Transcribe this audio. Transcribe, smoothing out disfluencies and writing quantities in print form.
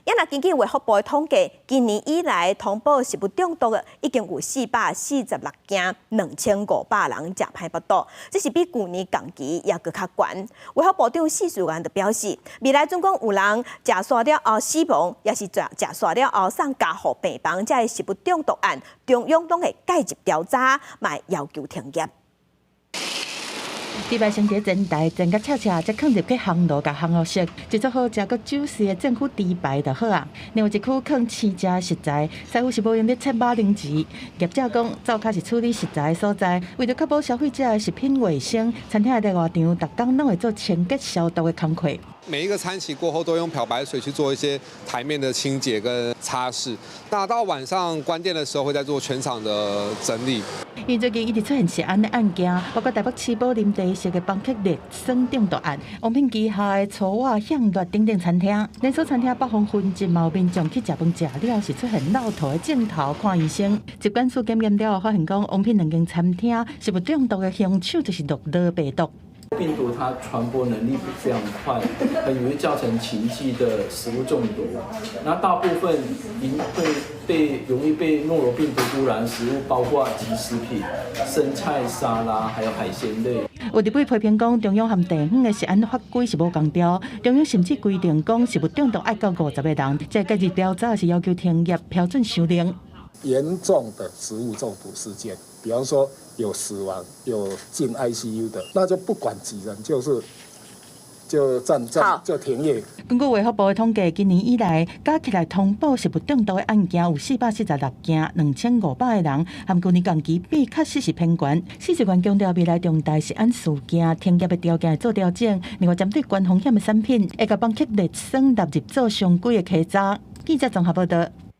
也若根据卫福部的统计，今年以来通报食物中毒的已经有446件，2500人食歹腹肚，这是比去年同期也搁较悬。卫福部长施淑元就表示，未来总共有人食煞了后死亡，也是食煞了后送家户病房，这食物中毒案，中央拢会介入调查，嘛要求停业。礼拜星期前台整甲恰恰，才放入去烘炉甲烘好熟，制作好食个酒肆的政府猪排就好啊。另外一区放饲食食材，师傅是无用咧切肉零钱。业者讲，灶卡是处理食材的所在，为着确保消费者的食品卫生，餐厅的内外场逐工拢会做清洁消毒的工作。每一个餐期过后都用漂白水去做一些台面的清洁跟擦拭。那到晚上关店的时候，会再做全场的整理。因最近一直出现食安的案件，包括台北市宝林地市的邦克烈酸中毒案，王品旗下的粗瓦向热等等餐厅，连锁餐厅北方分集有民众去食饭食了是出现落肚的镜头看医生。疾管署检验了后发现讲，王品2间餐厅食物中毒的凶手就是诺罗病毒。病毒它传播能力非常快，很容易造成情绪的食物中毒。那大部分容易被诺罗病毒污染的食物，包括即食品、生菜沙拉，还有海鲜类。有立委批评讲，中央和地方的食安法规是无共调，中央甚至规定讲食物中毒要到50个人，这介入调查是要求停业、标准收零。严重的食物中毒事件，比方说有死亡、有进 ICU 的，那就不管几人，就停业。根据卫福部的统计，今年以来加起来通报食物中毒的案件有446件，2500个人，和去年同期比确实是偏悬。施主管强调，未来重大食安事件停业的条件会做调整，另外针对高风险的产品，会甲帮克列酸纳入做上规的稽查。记者综合报道。